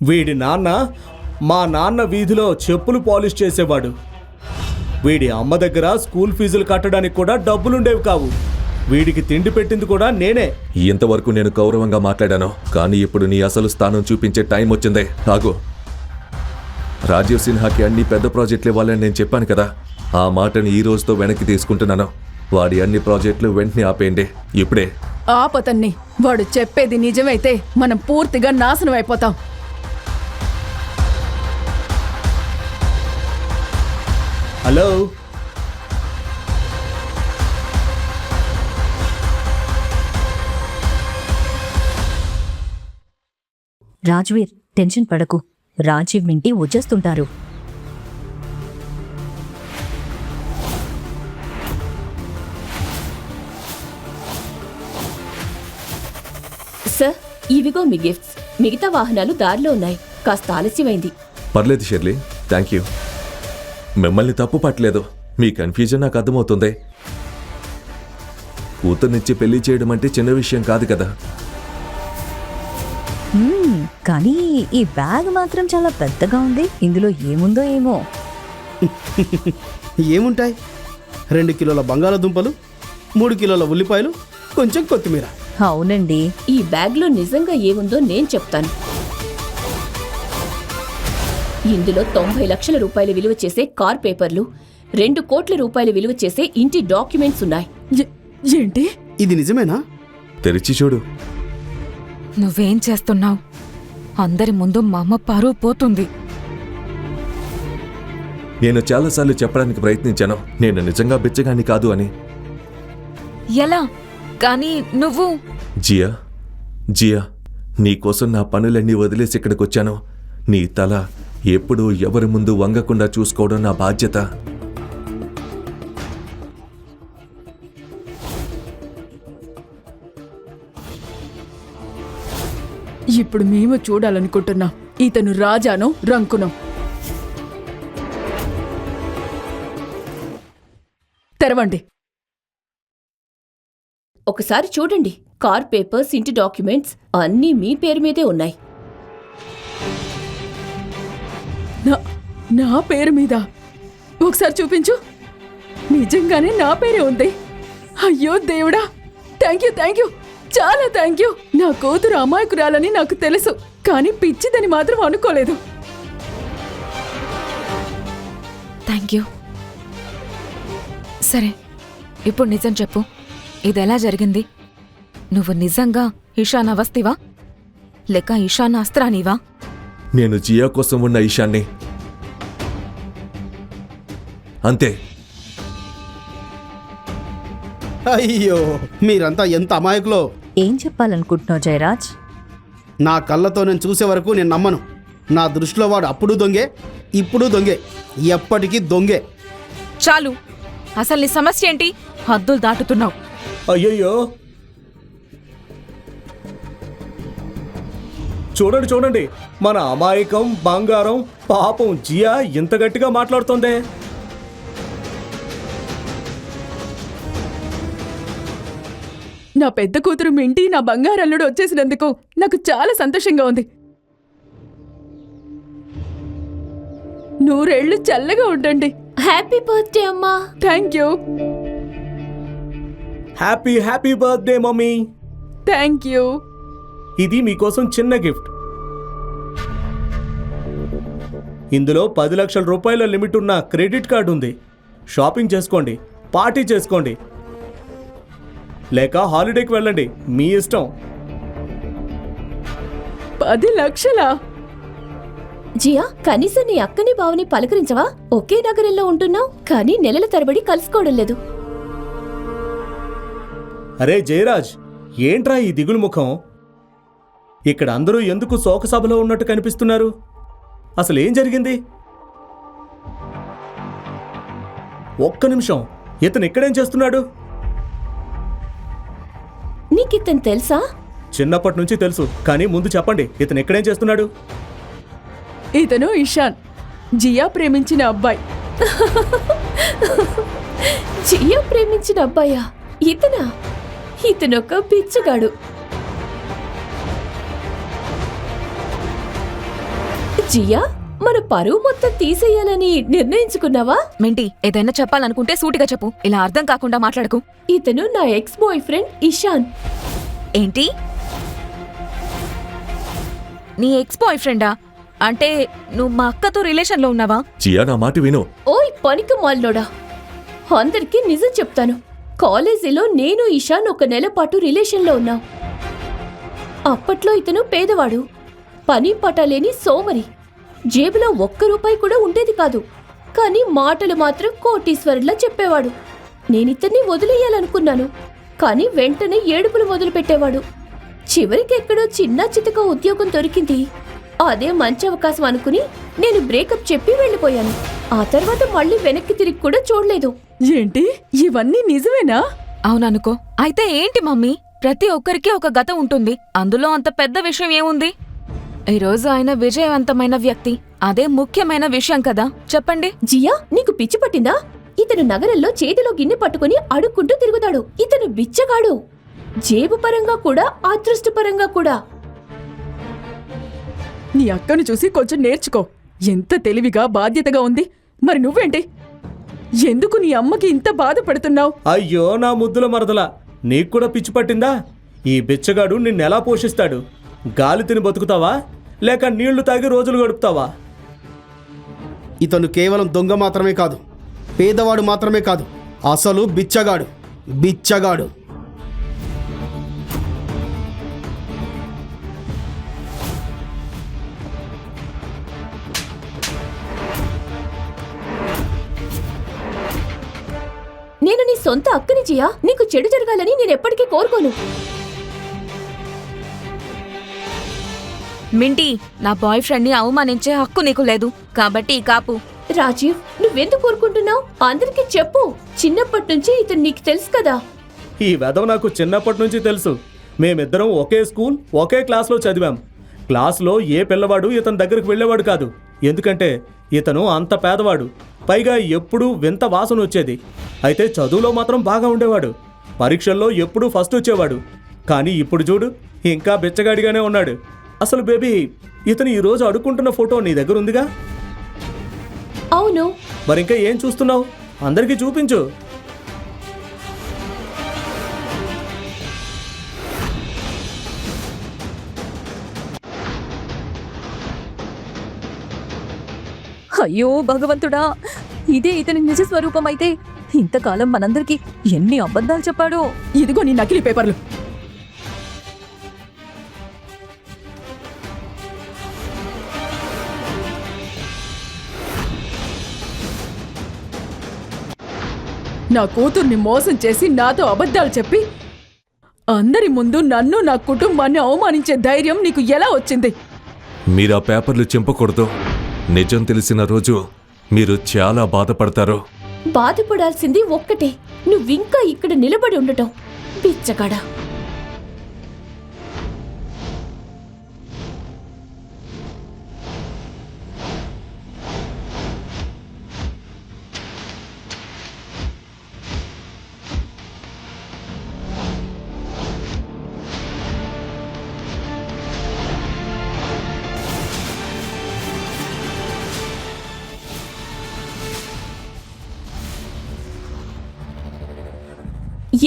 వీడి నాన్న మా నాన్న వీధిలో చెప్పులు పాలిష్ చేసేవాడు. వీడి అమ్మ దగ్గర స్కూల్ ఫీజులు కట్టడానికి కూడా డబ్బులుండేవి కావు. వీడికి తిండి పెట్టింది కూడా నేనే. ఇంతవరకు నేను గౌరవంగా మాట్లాడాను, కానీ ఇప్పుడు నీ అసలు స్థానం చూపించే టైం వచ్చిందే. ఆగు. రాజీవ్ సిన్హాకి అన్ని పెద్ద ప్రాజెక్టులు ఇవ్వాలని నేను చెప్పాను కదా, ఆ మాటని ఈ రోజుతో వెనక్కి తీసుకుంటున్నాను. వాడి అన్ని ప్రాజెక్టులు వెంటనే ఆపేయండి, ఇప్పుడే. ఆపతన్ని. వాడు చెప్పేది నిజమైతే మనం పూర్తిగా నాశనం అయిపోతాం. హలో, రాజ్వీర్, టెన్షన్ పడకు. రాజీవ్ మింటి వచ్చేస్తుంటారు. సార్, ఇవిగో మీ గిఫ్ట్స్. మిగతా వాహనాలు దారిలో ఉన్నాయి. కాస్త ఆలస్యమైంది. పర్లేదు షెర్లీ, థ్యాంక్ యూ. మిమ్మల్ని తప్పు పట్టలేదు. మీ కన్ఫ్యూజన్ నాకు అర్థమవుతుంది. కూతుర్నిచ్చి పెళ్లి చేయడం అంటే చిన్న విషయం కాదు కదా. కానీ ఈ బ్యాగ్ మాత్రం చాలా పెద్దగా ఉంది. ఇందులో ఏముందో ఏమో. ఏముంటాయి? 2 కిలోల బంగాళాదుంపలు, 3 కిలోల ఉల్లిపాయలు, కొంచెం కొత్తిమీర. అవునండి. ఈ బ్యాగ్లో నిజంగా ఏముందో నేను చెప్తాను. ఇందులో 90 లక్షల రూపాయలు విలువ చేసే కార్ పేపర్లు, 2 కోట్ల రూపాయలు విలువ చేసే ఇంటి డాక్యుమెంట్స్ ఉన్నాయి. ఏంటి? ఇది నిజమేనా? తెరిచి చూడు. నువ్వేం చేస్తున్నావు? అందరి ముందు మా అమ్మ పరువు పోతుంది. నేను చాలాసార్లు చెప్పడానికి ప్రయత్నించాను, నేను నిజంగా బిచ్చగాన్ని కాదు అని. ఎలా? కానీ నువ్వు... జియా, నీకోసం నా పనులన్నీ వదిలేసి ఇక్కడికి వచ్చాను. నీ తల ఎప్పుడూ ఎవరి ముందు వంగకుండా చూసుకోవడం నా బాధ్యత. ఇప్పుడు మేము చూడాలనుకుంటున్నాం ఇతను రాజానో రంకునో. తెరవండి. ఒకసారి చూడండి. కార్ పేపర్స్, ఇంటి డాక్యుమెంట్స్ అన్నీ మీ పేరు మీదే ఉన్నాయి. నా పేరు మీద? ఒకసారి చూపించు. నిజంగానే నా పేరే ఉంది. అయ్యో దేవుడా, థ్యాంక్ యూ, చాలా థ్యాంక్ యూ. నా కూతురు అమాయకురాలని నాకు తెలుసు, కానీ పిచ్చిదని మాత్రం అనుకోలేదు. Thank you. సరే, ఇప్పుడు నిజం చెప్పు. ఇదెలా జరిగింది? నువ్వు నిజంగా ఇషాన్ అవస్థివా లేక ఇషాన్ అస్త్రానివా? నేను జియా కోసం ఉన్న ఈశాన్ని. అంతే. అయ్యో, మీరంతా ఎంత అమాయకులో. ఏం చెప్పాలనుకుంటున్నావు జయరాజ్? నా కళ్ళతో నేను చూసే వరకు నేను నమ్మను. నా దృష్టిలో వాడు అప్పుడు దొంగే, ఇప్పుడు దొంగే, ఎప్పటికీ దొంగే. చాలు. అసలు నీ సమస్య ఏంటి? హద్దులు దాటుతున్నావు. అయ్యయ్యో, చూడండి, మన అమాయకం బంగారం పాపం జియా ఇంత గట్టిగా మాట్లాడుతోందే. నా పెద్ద కూతురు మింటి నా బంగారల్లుడు వచ్చేసినందుకు నాకు చాలా సంతోషంగా ఉంది. 100 ఏళ్ళు చల్లగా ఉండండి. హ్యాపీ బర్త్డే అమ్మా. Thank you. Happy birthday mummy. Thank you. ఇది మీకోసం చిన్న గిఫ్ట్. ఇందులో 10 లక్షల రూపాయల లిమిట్ ఉన్న క్రెడిట్ కార్డు ఉంది. షాపింగ్ చేసుకోండి, పార్టీ చేసుకోండి, లేక హాలిడేకి వెళ్ళండి, మీ ఇష్టం. 10 లక్షలా? జియా, కనీసం నీ అక్కని బావని పలకరించవా? ఒకే నగరంలో ఉంటున్నావు, కానీ నెలల తరబడి కలుసుకోవడం లేదు. అరే జయరాజ్, ఏంట్రా ఈ దిగులు ముఖం? ఇక్కడ అందరూ ఎందుకు శోకసభలో ఉన్నట్టు కనిపిస్తున్నారు? అసలు ఏం జరిగింది? ఒక్క నిమిషం, ఇతను ఇక్కడేం చేస్తున్నాడు? నీకితను తెలుసా? చిన్నప్పటి నుంచి తెలుసు, కానీ ముందు చెప్పండి, ఇతను ఎక్కడేం చేస్తున్నాడు? ఇతను ఇషాన్, జియా ప్రేమించిన అబ్బాయి. జియా ప్రేమించిన అబ్బాయా? ఇతనొక పిచ్చగాడు. జియా, మన పరువు మొత్తం తీసేయాలని నిర్ణయించుకున్నావా? మింటి ఏదైనా చెప్పాలనుకుంటే సూటిగా చెప్పు, ఇలా అర్థం కాకుండా మాట్లాడకు. ఇతను నా ఎక్స్ బాయ్ ఫ్రెండ్ ఇషాన్. ఏంటి? నీ ఎక్స్ బాయ్ ఫ్రెండా? అంటే నువ్వు మా అక్కతో రిలేషన్లో ఉన్నావా? జియా, నా మాట విను. ఓయ్ పనికి మాలినోడా, అందరికీ నిజం చెప్తాను. కాలేజీలో నేను ఇషాన్ ఒక నెల పాటు రిలేషన్లో ఉన్నాం. అప్పట్లో ఇతను పేదవాడు, పని పటలేని సోమరి, జేబులో ₹1 కూడా ఉండేది కాదు. కానీ మాటలు మాత్రం కోటీశ్వరులా చెప్పేవాడు. నేనితన్ని వదిలేయాలనుకున్నాను, కానీ వెంటనే ఏడుపులు మొదలుపెట్టేవాడు. చివరికి ఎక్కడో చిన్న చితక ఉద్యోగం దొరికింది. అదే మంచి అవకాశం అనుకుని నేను బ్రేకప్ చెప్పి వెళ్ళిపోయాను. ఆ తర్వాత మళ్ళీ వెనక్కి తిరిగి కూడా చూడలేదు. ఏంటి ఇవన్నీ నిజమేనా? అవుననుకో. అయితే ఏంటి మమ్మీ, ప్రతి ఒక్కరికి ఒక గతం ఉంటుంది, అందులో అంత పెద్ద విషయం ఏముంది? ఈరోజు ఆయన విజయవంతమైన వ్యక్తి, అదే ముఖ్యమైన విషయం కదా. చెప్పండి. జియా, నీకు పిచ్చి పట్టిందా? ఇతను నగరంలో చేతిలో గిన్నె పట్టుకుని అడుక్కుంటూ తిరుగుతాడు. ఇతను బిచ్చగాడు, జేబు పరంగా కూడా అదృష్టపరంగా కూడా. నీ అక్కను చూసి కొంచెం నేర్చుకో. ఎంత తెలివిగా బాధ్యతగా ఉంది. మరి నువ్వేంటి? ఎందుకు నీ అమ్మకి ఇంత బాధపడుతున్నావు? అయ్యో నా ముద్దుల మరదల, నీకు కూడా పిచ్చి పట్టిందా? ఈ బిచ్చగాడు నిన్నెలా పోషిస్తాడు? గాలి తిని బతుకుతావా, లేక నీళ్లు తాగి రోజులు గడుపుతావా? ఇతను కేవలం దొంగ మాత్రమే కాదు, పేదవాడు మాత్రమే కాదు, అసలు బిచ్చగాడు. బిచ్చగాడు. నేను నీ సొంత అక్కని జియా. నీకు చెడు జరగాలని నేను ఎప్పటికీ కోరుకోను. మింటి, నా బాయ్ ఫ్రెండ్ ని అవమానించే హక్కు నీకు లేదు, కాబట్టి కాపు. రాజీవ్, నువ్వెందుకు కోరుకుంటున్నావు? అందరికీ చెప్పు. చిన్నప్పటి నుంచి ఇతను నీకు తెలుసు కదా. ఈ వెధవ నాకు చిన్నప్పటి నుంచి తెలుసు. మేమిద్దరం ఒకే స్కూల్, ఒకే క్లాస్లో చదివాం. క్లాస్లో ఏ పిల్లవాడు ఇతని దగ్గరికి వెళ్ళేవాడు కాదు, ఎందుకంటే ఇతను అంత పేదవాడు. పైగా ఎప్పుడూ వింత వాసన వచ్చేది. అయితే చదువులో మాత్రం బాగా ఉండేవాడు, పరీక్షల్లో ఎప్పుడూ ఫస్ట్ వచ్చేవాడు. కానీ ఇప్పుడు చూడు, ఇంకా బిచ్చగాడిగానే ఉన్నాడు. అసలు బేబీ, ఇతను ఈరోజు అడుక్కుంటున్న ఫోటో నీ దగ్గర ఉందిగా? అవును. మరింకా ఏం చూస్తున్నావు? అందరికీ చూపించు. అయ్యో భగవంతుడా, ఇదే ఇతని నిజ స్వరూపం అయితే ఇంతకాలం మనందరికీ ఎన్ని అబద్ధాలు చెప్పాడో. ఇదిగో నీ నకిలీ పేపర్లు. నా కూతుర్ని మోసం చేసి నాతో అబద్ధాలు చెప్పి అందరి ముందు నన్ను నా కుటుంబాన్ని అవమానించే ధైర్యం నీకు ఎలా వచ్చింది? మీరు ఆ పేపర్లు చింపకూడదు. నిజం తెలిసిన రోజు మీరు చాలా బాధపడతారు. బాధపడాల్సింది ఒక్కటే, నువ్వింకా ఇక్కడ నిలబడి ఉండటం. పిచ్చగాడా.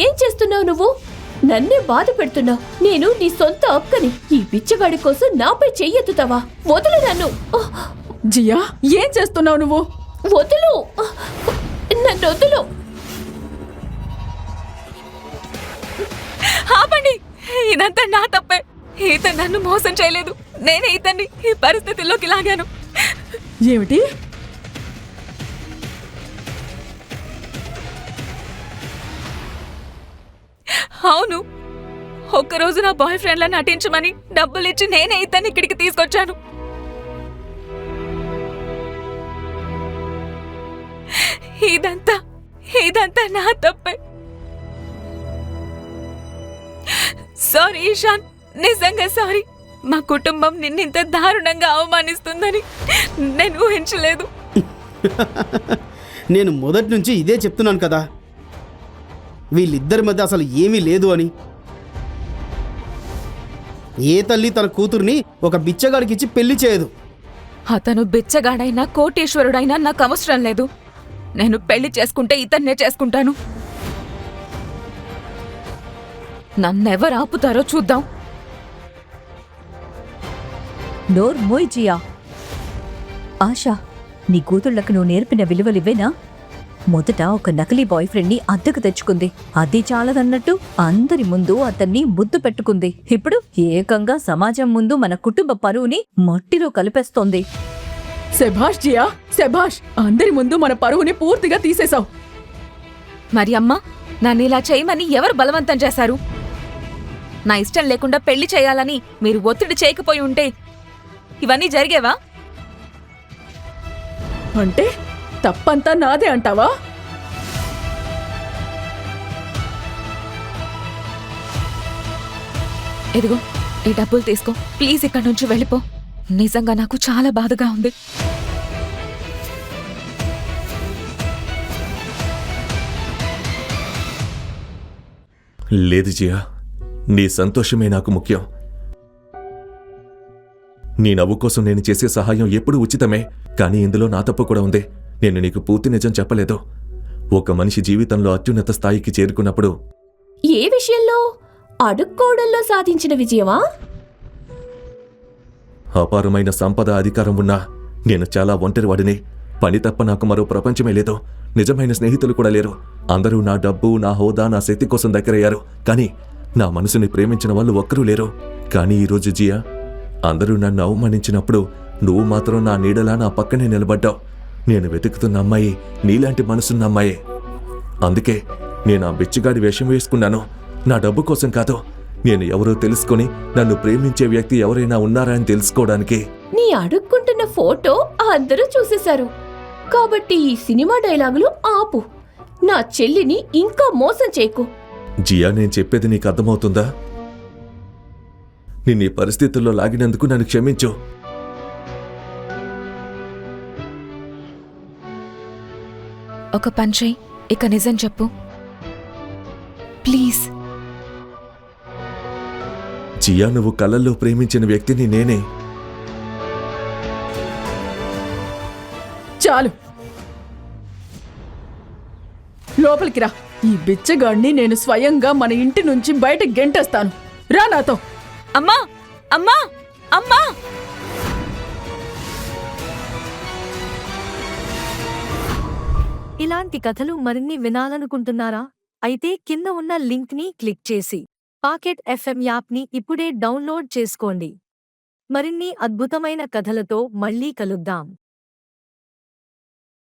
ఏం చేస్తున్నావు నువ్వు? నన్నే బాధ పెడుతున్నావు. నేను నీ సొంత అక్కని. ఈ బిచ్చగాడి కోసం నాపై చెయ్యెత్తుతావా? వదులు నన్ను. జియా, ఏం చేస్తున్నావు నువ్వు? వదులు, నన్ను వదులు. ఆపండి, ఇదంతా నా తప్పే. ఇతను నన్ను మోసం చేయలేదు, నేనే ఇతన్ని ఈ పరిస్థితుల్లోకి లాగాను. ఏమిటి? అవును, ఒక్కరోజు నా బాయ్ ఫ్రెండ్లా నటించమని డబ్బులిచ్చి నేనే ఇతన్ని ఇక్కడికి తీసుకొచ్చాను. ఇదంతా నా తప్పే. సారీ ఇషాన్, నిజంగా సారీ. మా కుటుంబం నిన్నింత దారుణంగా అవమానిస్తుందని నేను ఊహించలేదు. నేను మొదటి నుంచి ఇదే చెప్తున్నాను కదా, వీళ్ళిద్దరి మధ్య అసలు ఏమీ లేదు అని. ఏ తల్లి తన కూతుర్ని ఒక బిచ్చగాడికిచ్చి పెళ్లి చేయదు. అతను బిచ్చగాడైనా కోటీశ్వరుడైనా నాకు అవసరం లేదు. నేను పెళ్లి చేసుకుంటే ఇతన్నే చేసుకుంటాను. నన్నెవరు ఆపుతారో చూద్దాం. నోర్ మోయ్ జియా. ఆశా, నీ కూతుళ్లకు నువ్వు నేర్పిన విలువలివ్వేనా? మొదట ఒక నకిలీ బాయ్ ఫ్రెండ్ ని అద్దెకు తెచ్చుకుంది. అది చాలదన్నట్టు అందరి ముందు అతన్ని ముద్దు పెట్టుకుంది. ఇప్పుడు ఏకంగా సమాజం ముందు మన కుటుంబ పరువుని మట్టిలో కలిపేస్తోంది. శభాష్ జియా, శభాష్. అందరి ముందు మన పరువుని పూర్తిగా తీసేశావు. మరి అమ్మా, నన్ను ఇలా చేయమని ఎవరు బలవంతం చేశారు? నా ఇష్టం లేకుండా పెళ్లి చేయాలని మీరు ఒత్తిడి చేయకపోయి ఉంటే ఇవన్నీ జరిగేవా? అంటే తప్పంతా నాదే అంటావా? ఇదిగో ఈ డబ్బులు తీసుకో. ప్లీజ్ ఇక్కడి నుంచి వెళ్ళిపో. నిజంగా నాకు చాలా బాధగా ఉంది. లేదు జియా, నీ సంతోషమే నాకు ముఖ్యం. నీ నవ్వు కోసం నేను చేసే సహాయం ఎప్పుడూ ఉచితమే. కానీ ఇందులో నా తప్పు కూడా ఉంది. నేను నీకు పూర్తి నిజం చెప్పలేదు. ఒక మనిషి జీవితంలో అత్యున్నత స్థాయికి చేరుకున్నప్పుడు ఏ విషయంలో? అడుక్కోవడంలో సాధించిన విజయమా? అపారమైన సంపద, అధికారం ఉన్నా నేను చాలా ఒంటరివాడిని. పని తప్ప నాకు మరో ప్రపంచమే లేదు. నిజమైన స్నేహితులు కూడా లేరు. అందరూ నా డబ్బు, నా హోదా, నా శక్తి కోసం దగ్గరయ్యారు. కానీ నా మనసుని ప్రేమించిన వాళ్ళు ఒక్కరూ లేరు. కానీ ఈరోజు జియా, అందరూ నన్ను అవమానించినప్పుడు నువ్వు మాత్రం నా నీడలా నా పక్కనే నిలబడ్డావు. నేను వెతుకుతున్న అమ్మాయి నీలాంటి మనసున్న అమ్మాయి. అందుకే నేను ఆ బిచ్చగాడి వేషం వేసుకున్నాను. నా డబ్బు కోసం కాదు, నేను ఎవరో తెలుసుకొని నన్ను ప్రేమించే వ్యక్తి ఎవరైనా ఉన్నారా అని తెలుసుకోవడానికి. నీ అడుక్కుంటున్న ఫోటో అందరూ చూసేశారు. కాబట్టి ఈ సినిమా డైలాగులు ఆపు. నా చెల్లిని ఇంకా మోసం చేయకు. జియా, నేను చెప్పేది నీకు అర్థమవుతుందా? నిన్ను ఈ పరిస్థితుల్లో లాగినందుకు నన్ను క్షమించు. ఒక పని చెయ్, ఇక నిజం చెప్పు ప్లీజ్. జియా, నువ్వు కళ్ళల్లో ప్రేమించిన వ్యక్తిని నేనే. చాలు, లోపలికి రా. ఈ బిచ్చగాడిని నేను స్వయంగా మన ఇంటి నుంచి బయట గెంటేస్తాను. రా నాతో. అమ్మా, అమ్మా, అమ్మా! ఇలాంటి కథలు మరిన్ని వినాలనుకుంటున్నారా? అయితే కింద ఉన్న లింక్ ని క్లిక్ చేసి పాకెట్ FM యాప్ని ఇప్పుడే డౌన్లోడ్ చేసుకోండి. మరిన్ని అద్భుతమైన కథలతో మళ్ళీ కలుద్దాం.